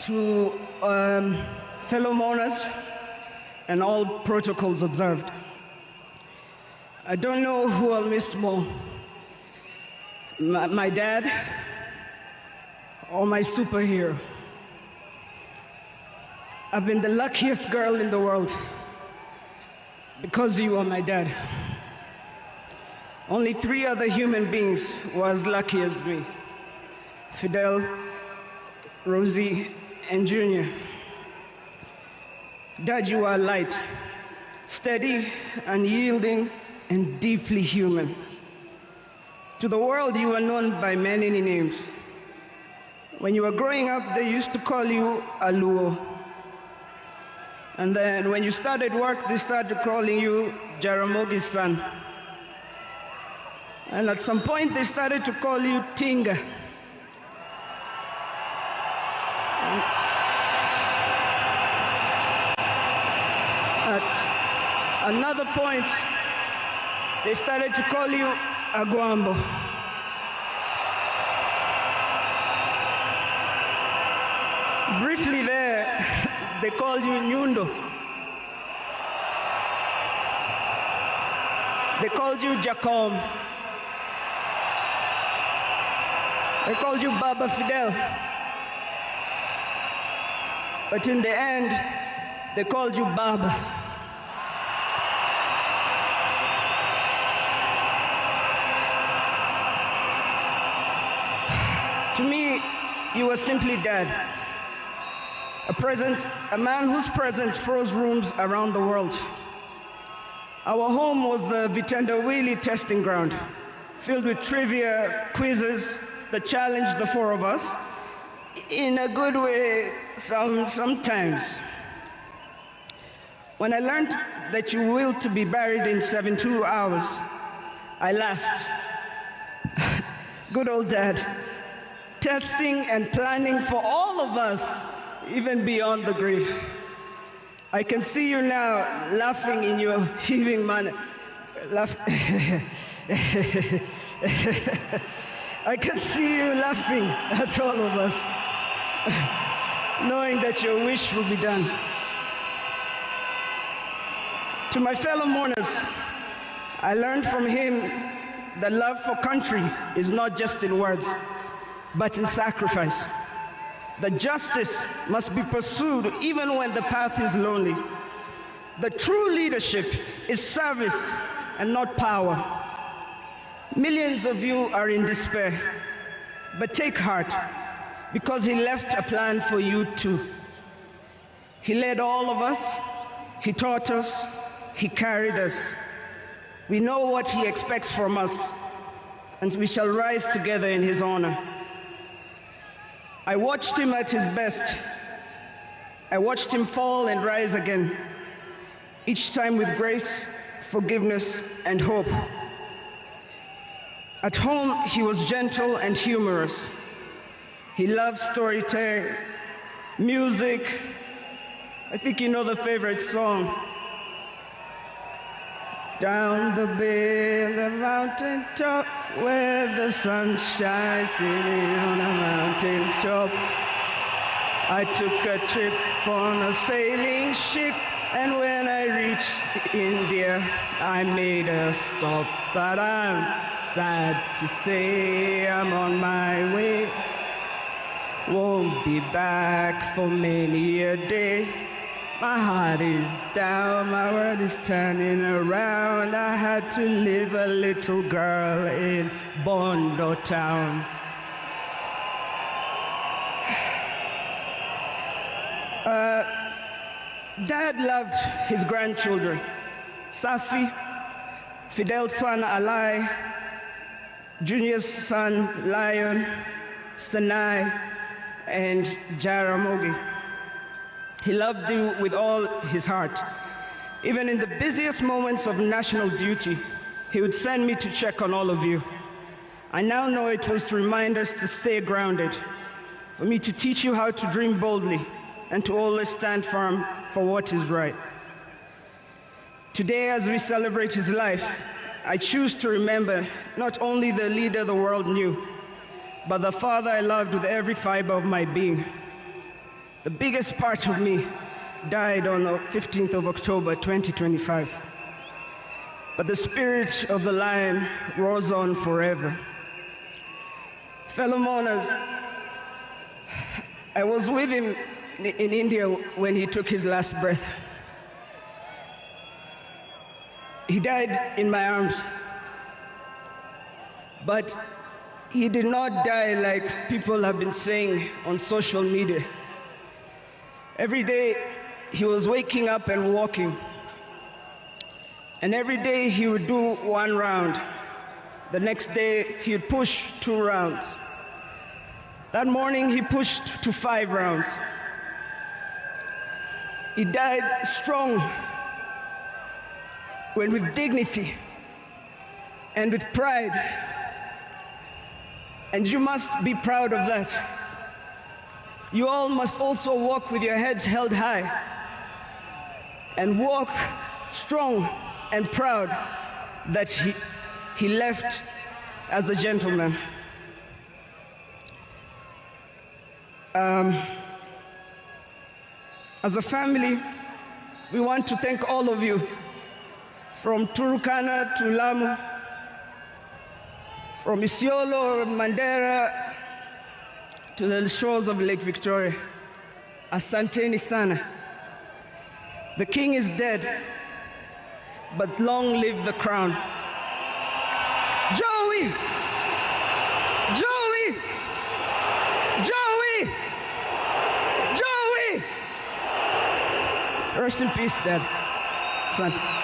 To fellow mourners and all protocols observed, I don't know who I'll miss more, my dad or my superhero. I've been the luckiest girl in the world because you are my dad. Only 3 other human beings were as lucky as me: Fidel, Rosie, and Junior. Dad, you are light, steady, unyielding, and deeply human. To the world, you are known by many names. When you were growing up, they used to call you Aluo. And then when you started work, they started calling you Jaramogi's son. And at some point, they started to call you Tinga. At another point, they started to call you Aguambo. Briefly there, they called you Nyundo. They called you Jacom. They called you Baba Fidel. But in the end, they called you Baba. To me, you were simply Dad. A man whose presence froze rooms around the world. Our home was the Vitendawili testing ground, filled with trivia, quizzes that challenged the 4 of us, in a good way sometimes. When I learned that you willed to be buried in 72 hours, I laughed. Good old Dad, testing and planning for all of us, even beyond the grave. I can see you now laughing in your heaving manner. I can see you laughing at all of us, knowing that your wish will be done. To my fellow mourners, I learned from him that love for country is not just in words, but in sacrifice. That justice must be pursued even when the path is lonely. The true leadership is service and not power. Millions of you are in despair, but take heart, because he left a plan for you too. He led all of us, he taught us, he carried us. We know what he expects from us, and we shall rise together in his honor. I watched him at his best. I watched him fall and rise again, each time with grace, forgiveness, and hope. At home, he was gentle and humorous. He loved storytelling, music. I think you know the favorite song. Down the bay, the mountain top, where the sun shines on a mountain top. I took a trip on a sailing ship, and when I reached India, I made a stop. But I'm sad to say I'm on my way. Won't be back for many a day. My heart is down, my world is turning around. I had to leave a little girl in Bondo town. Dad loved his grandchildren. Safi, Fidel's son Alai, Junior's son Lion, Sanai, and Jaramogi. He loved you with all his heart. Even in the busiest moments of national duty, he would send me to check on all of you. I now know it was to remind us to stay grounded, for me to teach you how to dream boldly, and to always stand firm for what is right. Today, as we celebrate his life, I choose to remember not only the leader the world knew, but the father I loved with every fiber of my being. The biggest part of me died on the 15th of October, 2025. But the spirit of the lion roars on forever. Fellow mourners, I was with him in India when he took his last breath. He died in my arms. But he did not die like people have been saying on social media. Every day he was waking up and walking. And every day he would do 1 round. The next day he would push 2 rounds. That morning he pushed to 5 rounds. He died strong, when with dignity and with pride. And you must be proud of that. You all must also walk with your heads held high and walk strong and proud that he left as a gentleman. As a family, we want to thank all of you, from Turkana to Lamu, from Isiolo, Mandera, to the shores of Lake Victoria. Asanteni sana. The king is dead, but long live the crown. Joey! Joey! Joey! Joey! Rest in peace, Dad. Asante.